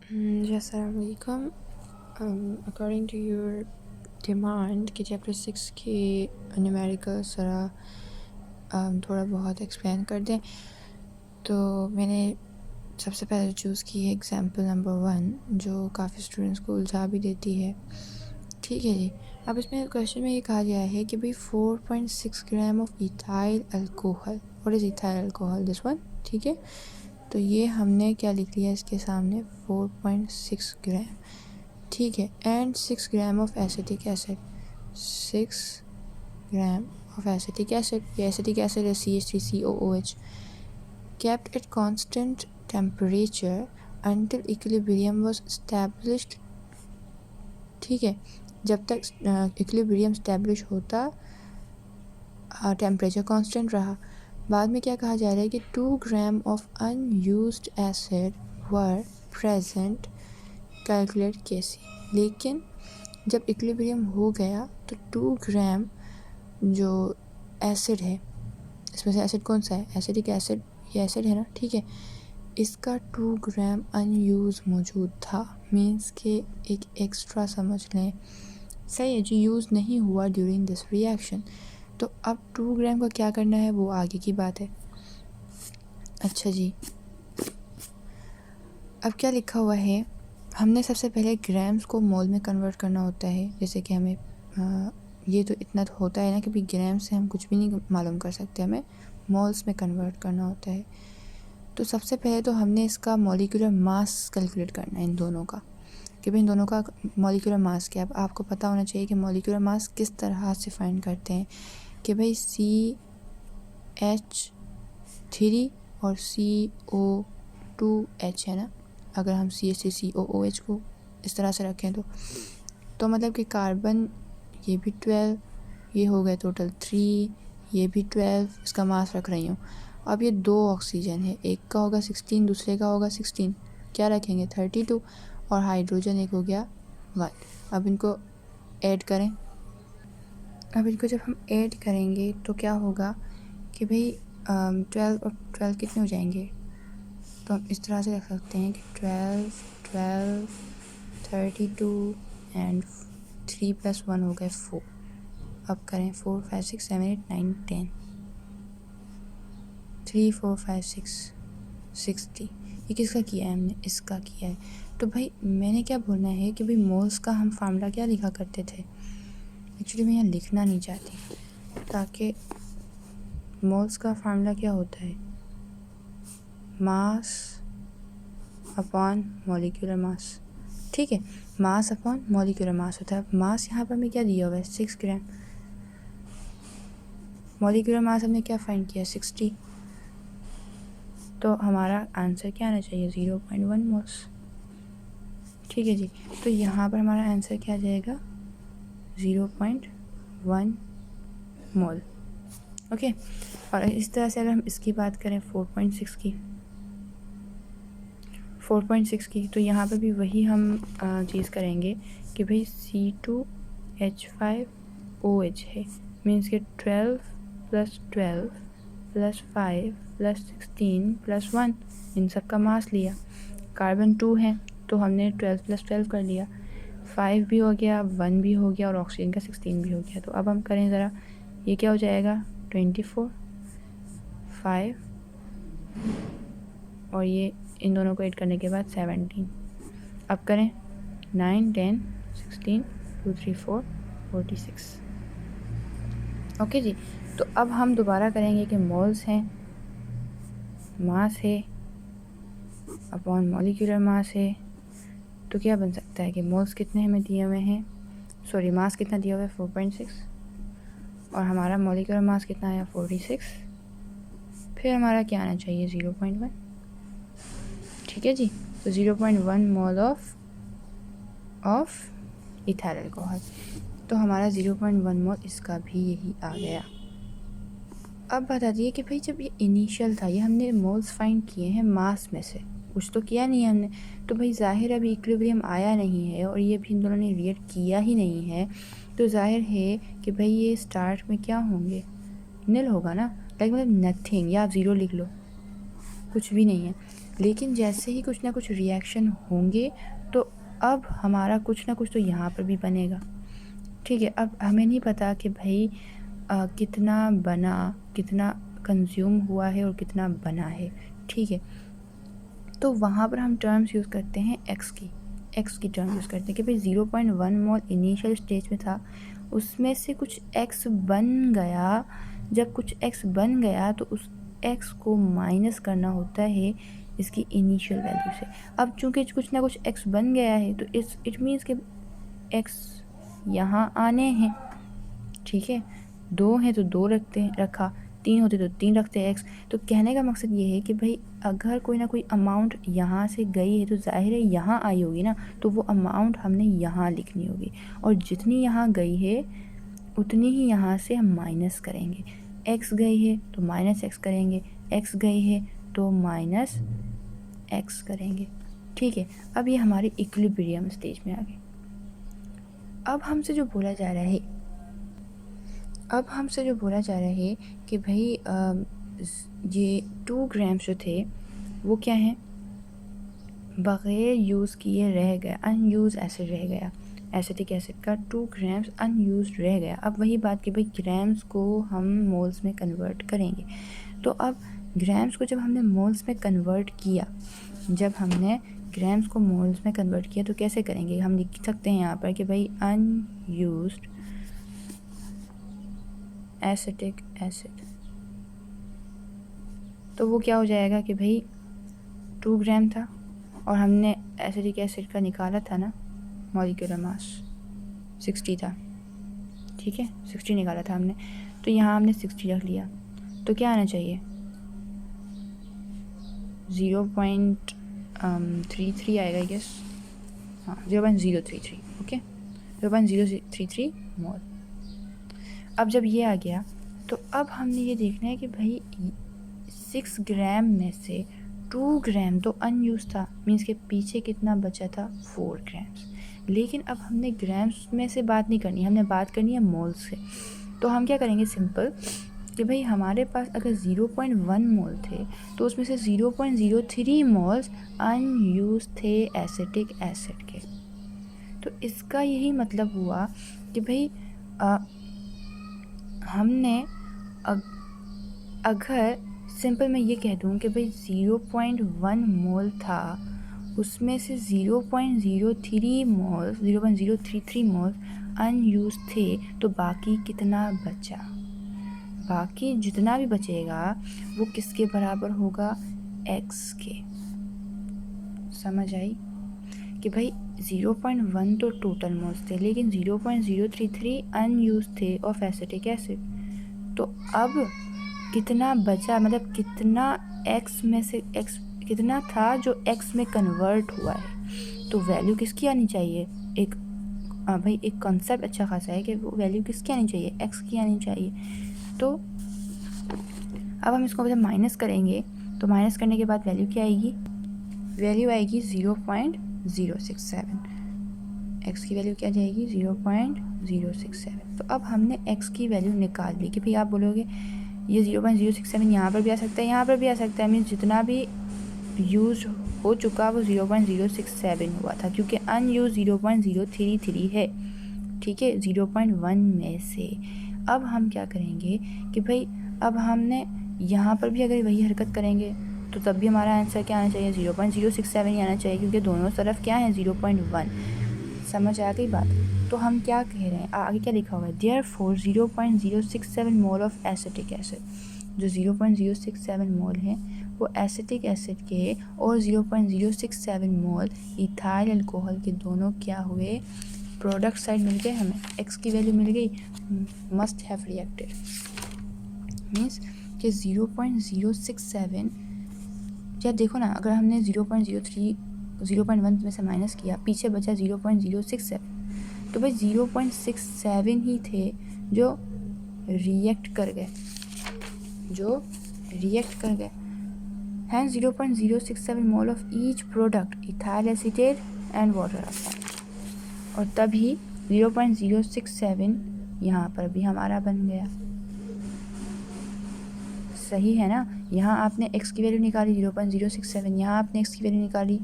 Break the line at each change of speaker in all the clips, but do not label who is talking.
जी अस्सलाम वालेकुम। According to your demand कि चैप्टर 6 की न्यूमेरिकल ज़रा थोड़ा बहुत एक्सप्लेन कर दें, तो मैंने सबसे पहले चूज़ की है एग्ज़ाम्पल नंबर 1, जो काफ़ी स्टूडेंट्स को उलझा भी देती है। ठीक है जी। अब इसमें क्वेश्चन में ये कहा गया है कि भाई 4.6 gram of ethyl alcohol, what is ethyl alcohol, this one. ठीक है, तो ये हमने क्या लिख लिया इसके सामने, 4.6 ग्राम। ठीक है, and 6 gram of acetic acid, 6 gram of acetic acid, ये एसिटिक एसिड है CH3COOH, kept at constant temperature until equilibrium was established। ठीक है, जब तक इक्विलिब्रियम स्टैब्लिश होता टेम्परेचर कांस्टेंट रहा। बाद में क्या कहा जा रहा है कि 2 gram of unused acid were present, calculate KC. लेकिन जब इक्विलिब्रियम हो गया तो 2 ग्राम जो एसिड है, इसमें से एसिड कौन सा है, एसिडिक एसिड, ये एसिड है ना, ठीक है, इसका 2 ग्राम अनयूज मौजूद था। मीन्स के एक एक्स्ट्रा समझ लें, सही है जी, यूज़ नहीं हुआ ड्यूरिंग दिस रिएक्शन। तो अब 2 ग्राम का क्या करना है वो आगे की बात है। अच्छा जी, अब क्या लिखा हुआ है, हमने सबसे पहले ग्राम्स को मोल में कन्वर्ट करना होता है। जैसे कि हमें ये तो इतना तो होता है ना कि भाई ग्राम से हम कुछ भी नहीं मालूम कर सकते, हमें मोल्स में कन्वर्ट करना होता है। तो सबसे पहले तो हमने इसका मॉलिक्यूलर मास कैलकुलेट करना है इन दोनों का, कि भाई इन दोनों का मॉलिक्यूलर मास क्या है। अब आपको पता होना चाहिए कि मॉलिक्यूलर मास किस तरह से फाइंड करते हैं, कि भाई CH3 और CO2H है ना, अगर हम CH3COOH को इस तरह से रखें तो मतलब कि कार्बन ये भी 12, ये हो गए टोटल 3, ये भी 12, इसका मास रख रही हूँ। अब ये 2 ऑक्सीजन है, एक का होगा 16, दूसरे का होगा 16, क्या रखेंगे 32, और हाइड्रोजन एक हो गया 1। अब इनको ऐड करें, अब इनको जब हम ऐड करेंगे तो क्या होगा कि भाई 12 और 12 कितने हो जाएंगे, तो हम इस तरह से रख सकते हैं कि 12 12 32 एंड 3 + 1 हो गए 4। अब करें 4 5 6 7 8 9 10, 3 4 5 6 60। ये किसका किया है हमने, इसका किया है। तो भाई मैंने क्या बोलना है कि भाई मोल्स का हम फार्मूला क्या लिखा करते थे, एक्चुअली मैं यहाँ लिखना नहीं चाहती, ताकि मोल्स का फार्मूला क्या होता है, मास अपॉन मॉलिक्यूलर मास। ठीक है, मास अपॉन मॉलिक्यूलर मास होता है। मास यहाँ पर हमें क्या दिया हुआ है, 6 ग्राम। मॉलिक्यूलर मास हमने क्या फाइंड किया, 60। तो हमारा आंसर क्या आना चाहिए, 0.1 मोल्स। ठीक है जी, तो यहाँ पर हमारा आंसर क्या आ जाएगा, 0.1 मोल। ओके, और इस तरह से अगर हम इसकी बात करें 4.6 की, 4.6 की, तो यहाँ पर भी वही हम चीज़ करेंगे कि भाई C2H5OH है, मीन्स के 12 + 12 + 5 + 16 + 1, इन सब का मास लिया। कार्बन 2 है तो हमने 12 + 12 कर लिया, 5 भी हो गया, 1 भी हो गया, और ऑक्सीजन का 16 भी हो गया। तो अब हम करें ज़रा, ये क्या हो जाएगा, 24, 5, और ये इन दोनों को ऐड करने के बाद 17। अब करें 9 10 16 2 3 4 46। ओके जी, तो अब हम दोबारा करेंगे कि मोल्स हैं, मास है अपॉन मॉलिक्यूलर मास है। तो क्या बन सकता है कि मोल्स कितने हमें दिए हुए हैं, सॉरी मास कितना दिया हुआ है 4.6, और हमारा मॉलिक्यूलर मास कितना आया 46, फिर हमारा क्या आना चाहिए 0.1। ठीक है जी, तो 0.1 मोल ऑफ इथाइल अल्कोहल, तो हमारा 0.1 मोल इसका भी यही आ गया। अब बात आती है कि भाई जब ये इनिशियल था, ये हमने मोल्स फाइंड किए हैं मास में से, कुछ तो किया नहीं है हमने, तो भाई जाहिर अभी इक्विलिब्रियम आया नहीं है और ये भी इन दोनों ने रिएक्ट किया ही नहीं है, तो जाहिर है कि भाई ये स्टार्ट में क्या होंगे, निल होगा ना, लाइक मतलब नथिंग, या आप 0 लिख लो, कुछ भी नहीं है। लेकिन जैसे ही कुछ ना कुछ रिएक्शन होंगे तो अब हमारा कुछ ना कुछ तो यहाँ पर भी बनेगा, ठीक है। अब हमें नहीं पता कि भाई कितना बना, कितना कंज्यूम हुआ है और कितना बना है, ठीक है। तो वहाँ पर हम टर्म्स यूज़ करते हैं एक्स की टर्म यूज़ करते हैं कि भाई 0.1 मोल इनिशियल स्टेज में था, उसमें से कुछ एक्स बन गया। जब कुछ एक्स बन गया तो उस एक्स को माइनस करना होता है इसकी इनिशियल वैल्यू से। अब चूंकि कुछ ना कुछ एक्स बन गया है तो इट मीन्स कि एक्स यहाँ आने हैं, ठीक है। 2 हैं तो 2 रखा, 3 होते तो 3 रखते हैं एक्स। तो कहने का मकसद ये है कि भाई अगर कोई ना कोई अमाउंट यहाँ से गई है तो जाहिर है यहाँ आई होगी ना, तो वो अमाउंट हमने यहाँ लिखनी होगी, और जितनी यहाँ गई है उतनी ही यहाँ से हम माइनस करेंगे। एक्स गई है तो माइनस एक्स करेंगे, एक्स गई है तो माइनस एक्स करेंगे, ठीक है। अब ये हमारी इक्विलिब्रियम स्टेज में आ गई। अब हमसे जो बोला जा रहा है कि भाई ये 2 ग्राम्स जो थे वो क्या हैं, बग़ैर यूज़ किए रह गया, अनयूज़ एसिड रह गया, एसिटिक एसिड का 2 ग्राम्स अनयूज़ रह गया। अब वही बात कि भाई ग्राम्स को हम मोल्स में कन्वर्ट करेंगे। तो अब ग्राम्स को जब हमने मोल्स में कन्वर्ट किया, तो कैसे करेंगे, हम लिख सकते हैं यहाँ पर कि भाई अनयूज्ड एसिटिक एसिड। तो वो क्या हो जाएगा कि भाई 2 ग्राम था और हमने एसिटिक एसिड का निकाला था ना मॉलिक्यूलर मास 60 था, ठीक है, 60 निकाला था हमने। तो यहाँ हमने 60 रख लिया, तो क्या आना चाहिए 0.33 आएगा आई गेस, हाँ 0.033, ओके 0.033 मोल। अब जब ये आ गया तो अब हमने ये देखना है कि भाई 6 ग्राम में से 2 ग्राम तो अनयूज था, मीन्स के पीछे कितना बचा था 4 ग्राम्स। लेकिन अब हमने ग्राम्स में से बात नहीं करनी, हमने बात करनी है मोल्स से। तो हम क्या करेंगे, सिंपल कि भाई हमारे पास अगर 0.1 मोल थे तो उसमें से 0.03 मोल्स अनयूज थे एसिटिक एसिड के। तो इसका यही मतलब हुआ कि भाई हमने अगर सिंपल मैं ये कह दूँ कि भाई 0.1 मोल था, उसमें से 0.03 मोल्स अनयूज थे, तो बाकी कितना बचा, बाकी जितना भी बचेगा वो किसके बराबर होगा, x के। समझ आई कि भाई 0.1 तो टोटल मोल्स थे लेकिन 0.033 अनयूज थे ऑफ एसिटिक एसिड। तो अब कितना बचा, मतलब कितना x में से x कितना था जो x में कन्वर्ट हुआ है, तो वैल्यू किसकी आनी चाहिए, भाई एक कॉन्सेप्ट अच्छा खासा है कि वो वैल्यू किसकी आनी चाहिए, x की आनी चाहिए। तो अब हम इसको माइनस करेंगे, तो माइनस करने के बाद वैल्यू क्या आएगी, वैल्यू आएगी 0.067, x की वैल्यू क्या जाएगी 0.067। तो अब हमने x की वैल्यू निकाल ली कि भाई आप बोलोगे ये 0.067 यहाँ पर भी आ सकता है, यहाँ पर भी आ सकता है, मीन्स जितना भी यूज हो चुका वो 0.067 हुआ था, क्योंकि अनयूज 0.033 है, ठीक है, 0.1 में से। अब हम क्या करेंगे कि भाई अब हमने यहाँ पर भी अगर वही हरकत करेंगे तो तब भी हमारा आंसर क्या आना चाहिए, 0.067 ही आना चाहिए, क्योंकि दोनों तरफ क्या है 0.1। समझ आ गई बात। तो हम क्या कह रहे हैं, आगे क्या लिखा हुआ है, therefore 0.067 mole of acetic acid, जो 0.067 मोल है वो एसिटिक एसिड के और 0.067 मोल इथाइल अल्कोहल के दोनों क्या हुए, प्रोडक्ट साइड मिल गए, हमें x की वैल्यू मिल गई, मस्ट हैव रिएक्टेड, मीन्स कि 0.067, या देखो ना अगर हमने 0.1 में से माइनस किया, पीछे बचा 0.067, तो भाई 0.67 ही थे जो रिएक्ट कर गए, हैं 0.067 mole of each product ethyl acetate and water upon, और तभी 0.067 यहाँ पर भी हमारा बन गया। सही है ना। यहाँ आपने x की वैल्यू निकाली 0.067, यहाँ आपने x की वैल्यू निकाली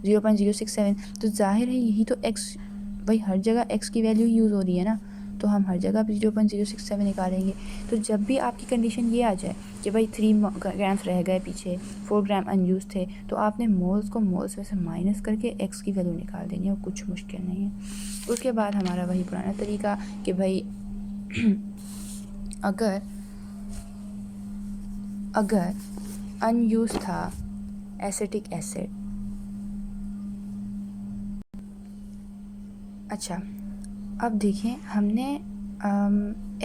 0.067, तो जाहिर है यही तो x, भाई हर जगह x की वैल्यू यूज़ हो रही है ना, तो हम हर जगह भी 0.067 निकालेंगे। तो जब भी आपकी कंडीशन ये आ जाए कि भाई 3 ग्राम्स रह गए पीछे, 4 ग्राम अनयूज थे, तो आपने मोल्स को मोल्स में से माइनस करके x की वैल्यू निकाल देनी है, और कुछ मुश्किल नहीं है। उसके बाद हमारा वही पुराना तरीका कि भाई अगर अनयूज था एसिटिक एसिड, अच्छा अब देखें हमने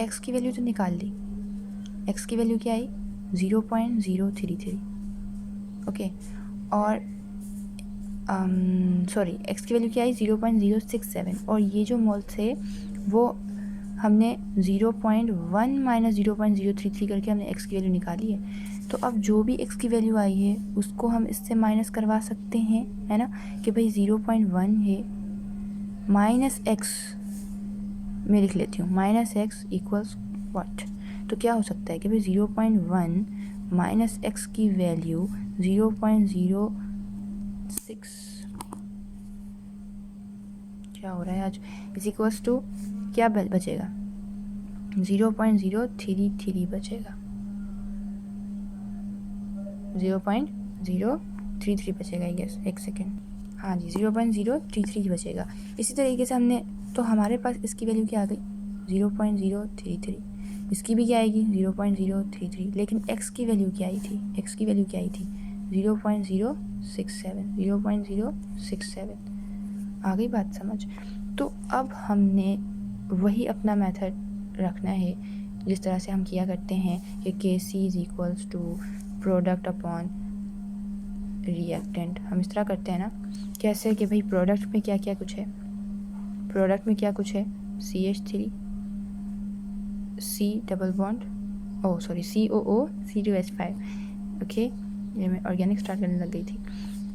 x की वैल्यू तो निकाल ली, x की वैल्यू क्या आई 0.033, ओके, और सॉरी x की वैल्यू क्या आई 0.067, और ये जो मोल थे वो हमने 0.1 माइनस 0.033 करके हमने x की वैल्यू निकाली है। तो अब जो भी x की वैल्यू आई है उसको हम इससे माइनस करवा सकते हैं, है ना, कि भाई 0.1 है माइनस x मैं लिख लेती हूँ, माइनस x इक्वल्स व्हाट, तो क्या हो सकता है कि भाई 0.1 माइनस x की वैल्यू 0.06 क्या हो रहा है आज, इज इक्वल्स टू क्या बचेगा 0.033 बचेगा, 0.033 बचेगा आई गेस, एक सेकेंड, हाँ जी 0.033 बचेगा। इसी तरीके से हमने, तो हमारे पास इसकी वैल्यू क्या आ गई 0.033, इसकी भी क्या आएगी 0.033, लेकिन x की वैल्यू क्या आई थी, x की वैल्यू क्या आई थी 0.067, 0.067, आ गई बात समझ। तो अब हमने वही अपना मेथड रखना है जिस तरह से हम किया करते हैं कि Kc is equals to product upon reactant, हम इस तरह करते हैं ना, कैसे कि भाई प्रोडक्ट में क्या क्या कुछ है, प्रोडक्ट में क्या कुछ है CH3 C double bond COO C2H5, okay, ये मैं ऑर्गेनिक स्टार्ट करने लग गई थी,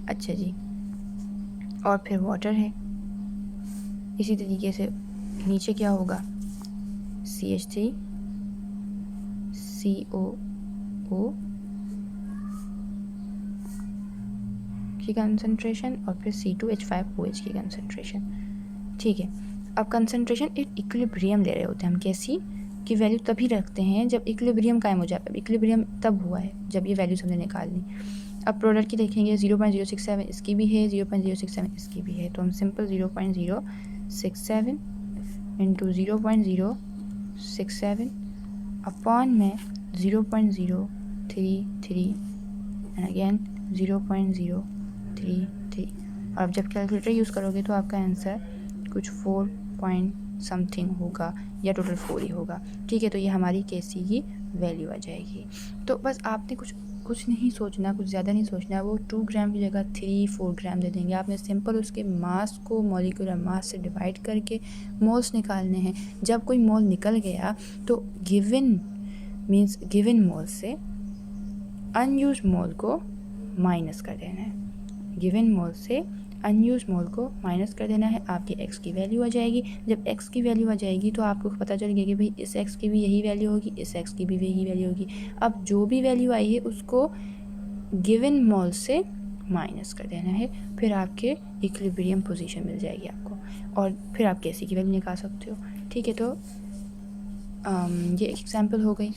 अच्छा जी, और फिर वाटर है। इसी तरीके से नीचे क्या होगा CH3 COO की कंसंट्रेशन और फिर C2H5OH की कंसंट्रेशन, ठीक है। अब कंसंट्रेशन एक इक्विलिब्रियम ले रहे होते हैं हम, कैसी की वैल्यू तभी रखते हैं जब इक्विलिब्रियम कायम हो जाए, इक्विलिब्रियम तब हुआ है जब ये वैल्यूज हमने निकाल ली। अब प्रोडक्ट की देखेंगे 0.067 इसकी भी है, 0.067 इसकी भी है, तो हम सिंपल 0.067 इंटू 0.067 अपॉन में 0.033 एंड अगेन 0.033, और अब जब कैलकुलेटर यूज़ करोगे तो आपका आंसर कुछ 4 पॉइंट समथिंग होगा या टोटल 4 ही होगा, ठीक है। तो ये हमारी Kc की वैल्यू आ जाएगी। तो बस आपने कुछ नहीं सोचना, कुछ ज़्यादा नहीं सोचना, वो 2 ग्राम की जगह 3-4 ग्राम दे देंगे, आपने सिंपल उसके मास को मॉलिक्यूलर मास से डिवाइड करके मोल्स निकालने हैं। जब कोई मोल निकल गया तो गिवन मीन्स गिवन मोल से अनयूज मोल को माइनस कर देना है, गिवन मोल से अनयूज मोल को माइनस कर देना है, आपकी x की वैल्यू आ जाएगी। जब x की वैल्यू आ जाएगी तो आपको पता चल गया कि भाई इस x की भी यही वैल्यू होगी, इस x की भी यही वैल्यू होगी। अब जो भी वैल्यू आई है उसको गिवन मोल से माइनस कर देना है, फिर आपके इक्विलिब्रियम पोजीशन मिल जाएगी आपको, और फिर आप Kc की वैल्यू निकाल सकते हो, ठीक है। तो ये एक एग्जाम्पल हो गई।